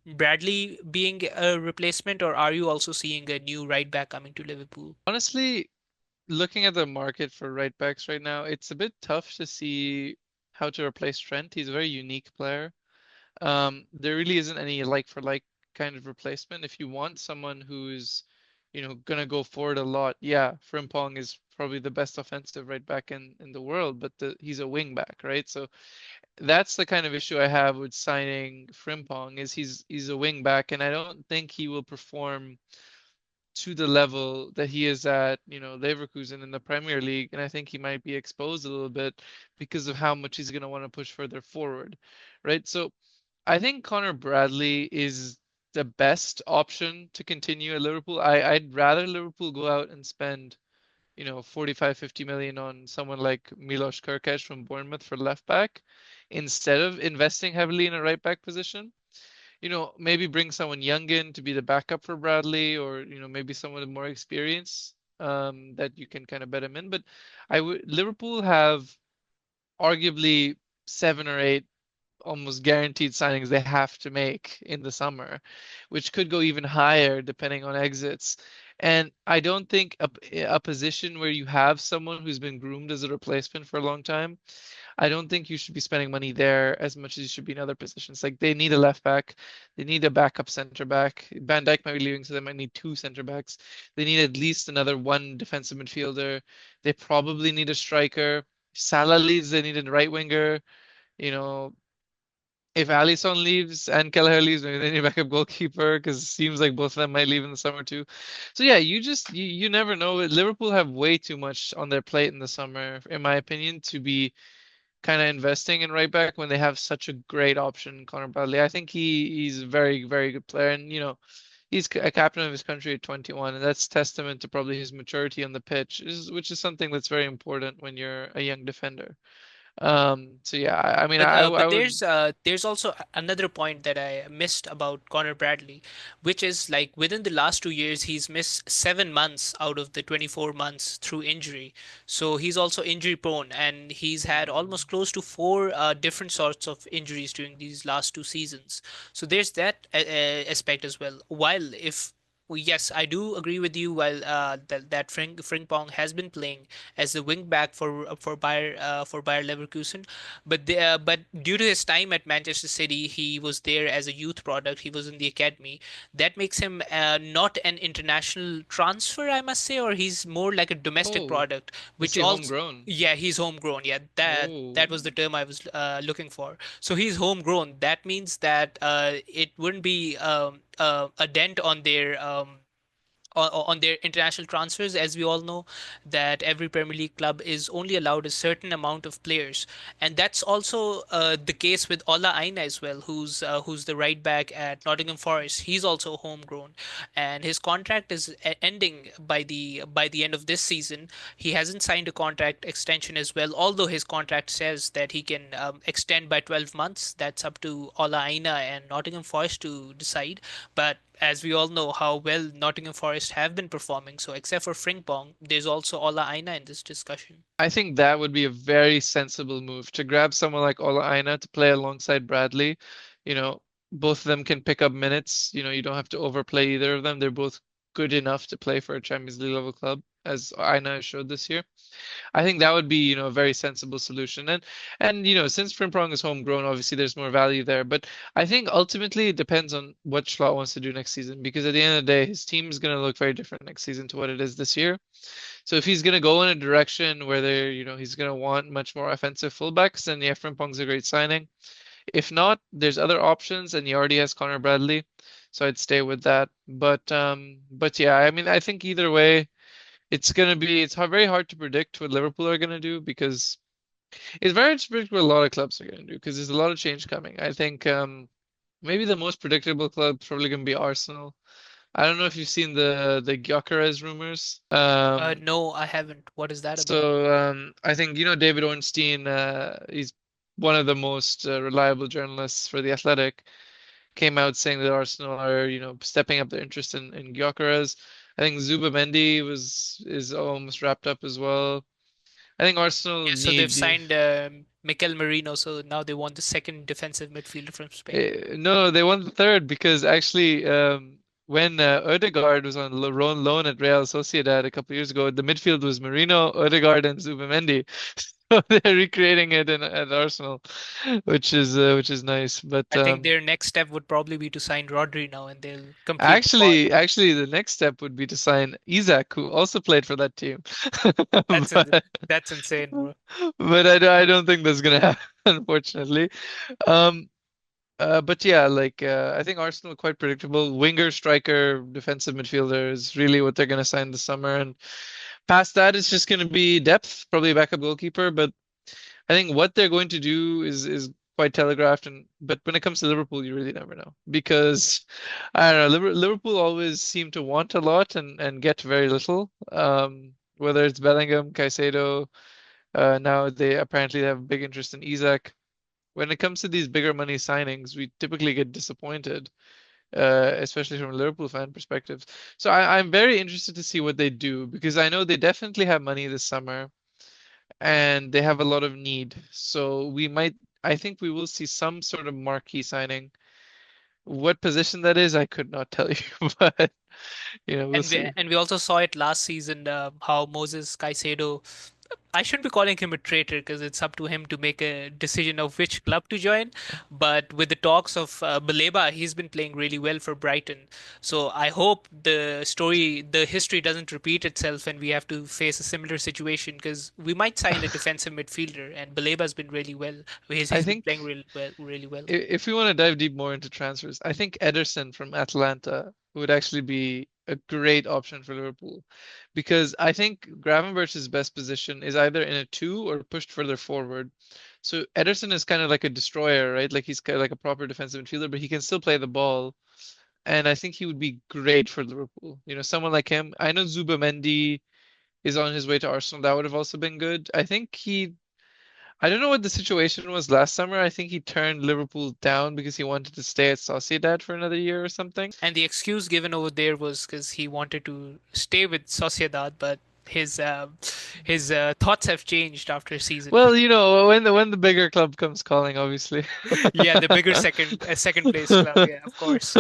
Bradley being a replacement, or are you also seeing a new right back coming to Liverpool? Honestly, looking at the market for right backs right now, it's a bit tough to see how to replace Trent. He's a very unique player. There really isn't any like for like kind of replacement. If you want someone who's, gonna go forward a lot, yeah, Frimpong is probably the best offensive right back in the world, but he's a wing back, right? So that's the kind of issue I have with signing Frimpong is he's a wing back, and I don't think he will perform to the level that he is at, Leverkusen in the Premier League, and I think he might be exposed a little bit because of how much he's going to want to push further forward, right? So I think Connor Bradley is the best option to continue at Liverpool. I'd rather Liverpool go out and spend, 45, 50 million on someone like Milos Kerkez from Bournemouth for left back instead of investing heavily in a right back position. Maybe bring someone young in to be the backup for Bradley, or maybe someone with more experience that you can kind of bet him in. But Liverpool have arguably 7 or 8 almost guaranteed signings they have to make in the summer, which could go even higher depending on exits. And I don't think a position where you have someone who's been groomed as a replacement for a long time, I don't think you should be spending money there as much as you should be in other positions. Like they need a left back, they need a backup center back. Van Dijk might be leaving, so they might need two center backs. They need at least another one defensive midfielder. They probably need a striker. Salah leaves, they need a right winger. You know, if Alisson leaves and Kelleher leaves, maybe they need a backup goalkeeper because it seems like both of them might leave in the summer too. So yeah, you never know. Liverpool have way too much on their plate in the summer, in my opinion, to be kind of investing in right back when they have such a great option, Connor Bradley. I think he's a very, very good player, and he's a captain of his country at 21, and that's testament to probably his maturity on the pitch, which is something that's very important when you're a young defender. So yeah, I mean, I But would. there's also another point that I missed about Connor Bradley, which is like within the last 2 years he's missed 7 months out of the 24 months through injury. So he's also injury prone, and he's had almost close to four different sorts of injuries during these last 2 seasons. So there's that aspect as well. While if well, yes, I do agree with you. While that Frimpong has been playing as the wing back for Bayer Leverkusen, but due to his time at Manchester City, he was there as a youth product. He was in the academy. That makes him not an international transfer, I must say, or he's more like a domestic Oh, product, is which he also. homegrown? Yeah, he's homegrown. Yeah, that Oh, was the term I was looking for. So he's homegrown. That means that it wouldn't be a dent on their on their international transfers. As we all know, that every Premier League club is only allowed a certain amount of players, and that's also the case with Ola Aina as well, who's the right back at Nottingham Forest. He's also homegrown, and his contract is ending by the end of this season. He hasn't signed a contract extension as well, although his contract says that he can extend by 12 months. That's up to Ola Aina and Nottingham Forest to decide. But as we all know how well Nottingham Forest have been performing, so except for Frimpong, there's also Ola Aina in this discussion. I think that would be a very sensible move to grab someone like Ola Aina to play alongside Bradley. You know, both of them can pick up minutes. You don't have to overplay either of them. They're both good enough to play for a Champions League level club, as Aina showed this year. I think that would be, a very sensible solution. And since Frimpong is homegrown, obviously there's more value there. But I think ultimately it depends on what Schlott wants to do next season, because at the end of the day, his team is going to look very different next season to what it is this year. So if he's going to go in a direction where he's going to want much more offensive fullbacks, then yeah, Frimpong's a great signing. If not, there's other options, and he already has Connor Bradley, so I'd stay with that. But yeah, I mean, I think either way, very hard to predict what Liverpool are going to do, because it's very hard to predict what a lot of clubs are going to do, because there's a lot of change coming. I think maybe the most predictable club is probably going to be Arsenal. I don't know if you've seen the Gyökeres rumors. No, I haven't. What is that about? So I think David Ornstein. He's one of the most reliable journalists for the Athletic. Came out saying that Arsenal are stepping up their interest in Gyökeres. I think Zubimendi is almost wrapped up as well. I think Arsenal Yeah, so they've need. signed Mikel Merino, so now they want the second defensive midfielder from Spain. No, they won the third because actually, when Ødegaard was on loan at Real Sociedad a couple of years ago, the midfield was Marino, Ødegaard, and Zubimendi. So they're recreating it at Arsenal, which is nice. But I think their next step would probably be to sign Rodri now, and they'll complete the quad. actually, the next step would be to sign Isak, who also played for that team. That's in, But that's insane, bro. but I don't think that's gonna happen, unfortunately. Um, but yeah, like I think Arsenal are quite predictable. Winger, striker, defensive midfielder is really what they're going to sign this summer. And past that, it's just going to be depth, probably a backup goalkeeper. But I think what they're going to do is quite telegraphed. And but when it comes to Liverpool, you really never know, because I don't know. Liverpool always seem to want a lot and get very little. Whether it's Bellingham, Caicedo, now they apparently have big interest in Isak. When it comes to these bigger money signings, we typically get disappointed, especially from a Liverpool fan perspective. So I'm very interested to see what they do, because I know they definitely have money this summer and they have a lot of need. So I think we will see some sort of marquee signing. What position that is, I could not tell you, but we'll And see. we also saw it last season how Moses Caicedo I shouldn't be calling him a traitor because it's up to him to make a decision of which club to join. But with the talks of Baleba, he's been playing really well for Brighton. So I hope the history doesn't repeat itself and we have to face a similar situation because we might sign a defensive midfielder and Baleba's been really well. I He's been playing think really well, really well. if we want to dive deep more into transfers, I think Ederson from Atlanta would actually be a great option for Liverpool because I think Gravenberch's best position is either in a two or pushed further forward. So Ederson is kind of like a destroyer, right? Like he's kind of like a proper defensive midfielder, but he can still play the ball. And I think he would be great for Liverpool. You know, someone like him. I know Zubamendi is on his way to Arsenal. That would have also been good. I don't know what the situation was last summer. I think he turned Liverpool down because he wanted to stay at Sociedad for another year or something. And the excuse given over there was because he wanted to stay with Sociedad, but his thoughts have changed after a season. Well, you know, when the bigger club comes calling, obviously. Yeah, the bigger second place club. Yeah, of course.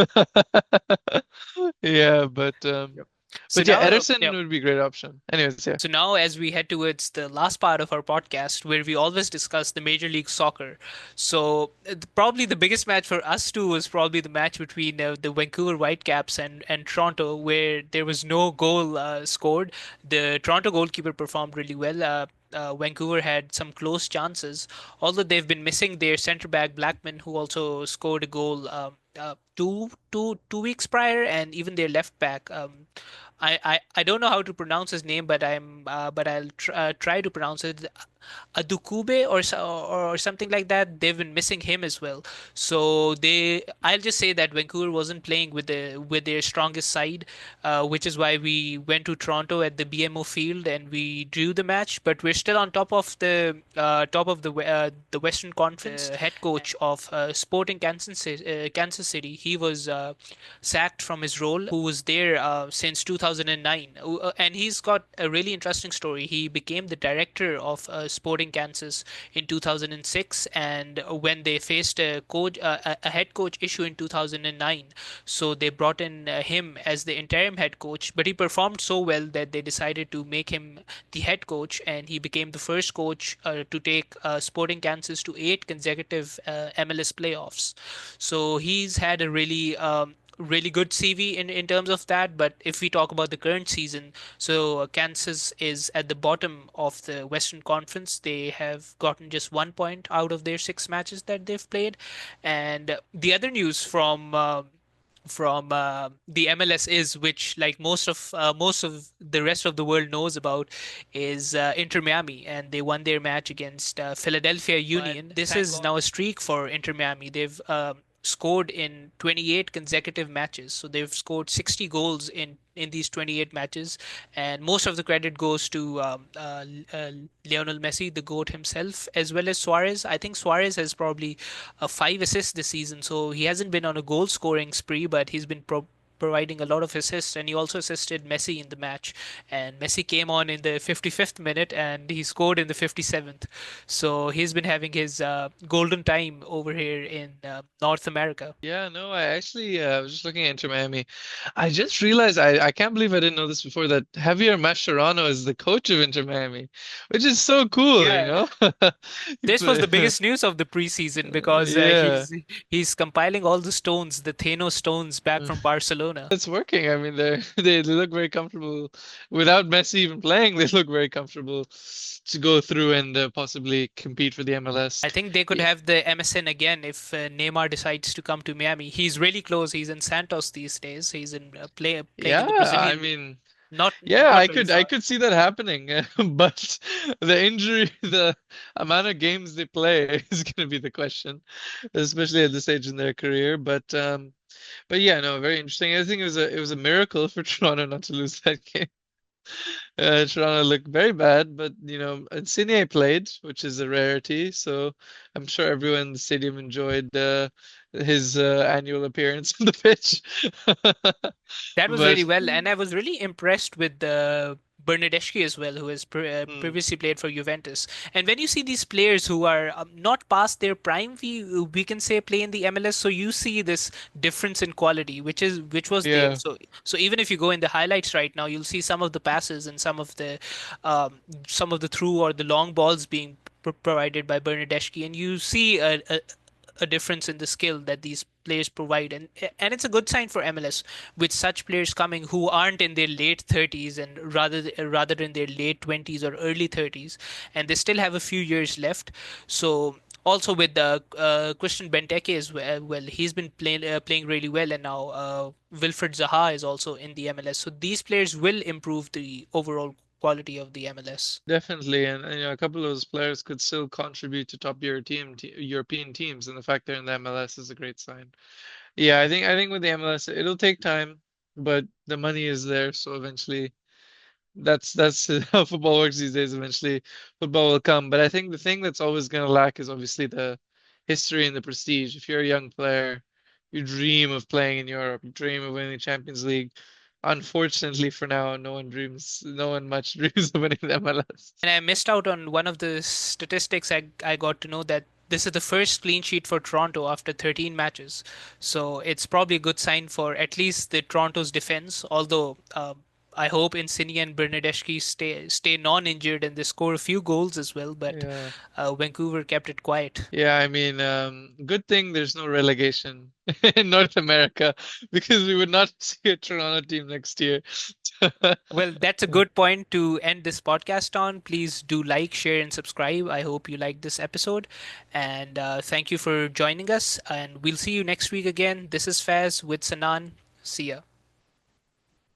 Yeah, Yep. So but yeah, now, Ederson yeah. would be a great option. Anyways, yeah. So now, as we head towards the last part of our podcast, where we always discuss the Major League Soccer, so probably the biggest match for us too was probably the match between the Vancouver Whitecaps and Toronto, where there was no goal scored. The Toronto goalkeeper performed really well. Vancouver had some close chances, although they've been missing their centre back Blackman, who also scored a goal two weeks prior, and even their left back. I don't know how to pronounce his name, but I'll try to pronounce it. Adukube or something like that. They've been missing him as well. So I'll just say that Vancouver wasn't playing with their strongest side, which is why we went to Toronto at the BMO Field and we drew the match. But we're still on top of the Western Conference. Head coach of Sporting Kansas City, he was sacked from his role. Who was there since 2009, and he's got a really interesting story. He became the director of Sporting Kansas in 2006, and when they faced a head coach issue in 2009, so they brought in him as the interim head coach. But he performed so well that they decided to make him the head coach, and he became the first coach to take Sporting Kansas to 8 consecutive MLS playoffs. So he's had a really good CV in terms of that. But if we talk about the current season, so Kansas is at the bottom of the Western Conference. They have gotten just 1 point out of their 6 matches that they've played. And the other news from the MLS is, which like most of the rest of the world knows about, is Inter Miami, and they won their match against Philadelphia Union. But this is now a streak for Inter Miami. They've scored in 28 consecutive matches, so they've scored 60 goals in these 28 matches, and most of the credit goes to Lionel Messi, the GOAT himself, as well as Suarez. I think Suarez has probably 5 assists this season, so he hasn't been on a goal scoring spree, but he's been providing a lot of assists, and he also assisted Messi in the match. And Messi came on in the 55th minute and he scored in the 57th. So he's been having his golden time over here in North America. Yeah, no, I actually was just looking at Inter Miami. I just realized I can't believe I didn't know this before that Javier Mascherano is the coach of Inter Miami, which is so cool, you Yeah, know? He this was the put- biggest news of the preseason because Yeah. he's compiling all the stones, the Thanos stones, back from Barcelona. It's working. I mean, they look very comfortable without Messi even playing. They look very comfortable to go through and possibly compete for the MLS. I think they could Yeah, have the MSN again if Neymar decides to come to Miami. He's really close. He's in Santos these days. He's in playing yeah. in the I Brazilian league. mean, yeah, Not very I far. could see that happening, but the injury, the amount of games they play is going to be the question, especially at this stage in their career. But yeah, no, very interesting. I think it was a miracle for Toronto not to lose that game. Toronto looked very bad, but you know, Insigne played, which is a rarity. So I'm sure everyone in the stadium enjoyed his annual appearance on the pitch. That was really But well, and I was really impressed with Bernardeschi as well, who has Hmm. previously played for Juventus. And when you see these players who are not past their prime, we can say play in the MLS, so you see this difference in quality, which was there. Yeah, So even if you go in the highlights right now, you'll see some of the passes and some of the through or the long balls being provided by Bernardeschi, and you see a difference in the skill that these players provide, and it's a good sign for MLS with such players coming who aren't in their late 30s and rather in their late 20s or early 30s, and they still have a few years left. So also with Christian Benteke as well, he's been playing really well, and now Wilfred Zaha is also in the MLS. So these players will improve the overall quality of the MLS. definitely. And you know, a couple of those players could still contribute to top European teams, and the fact they're in the MLS is a great sign. Yeah, I think with the MLS, it'll take time, but the money is there, so eventually that's how football works these days. Eventually, football will come. But I think the thing that's always going to lack is obviously the history and the prestige. If you're a young player, you dream of playing in Europe, you dream of winning the Champions League. Unfortunately, for now, no one much dreams of winning the MLS. And I missed out on one of the statistics. I got to know that this is the first clean sheet for Toronto after 13 matches. So it's probably a good sign for at least the Toronto's defense. Although I hope Insigne and Bernardeschi stay non-injured and they score a few goals as well. But Yeah. Vancouver kept it quiet. Yeah, I mean, good thing there's no relegation in North America because we would not see a Toronto team next year. Well, that's a good point to end this podcast on. Please do like, share, and subscribe. I hope you liked this episode. And thank you for joining us. And we'll see you next week again. This is Faz with Sanan. See ya.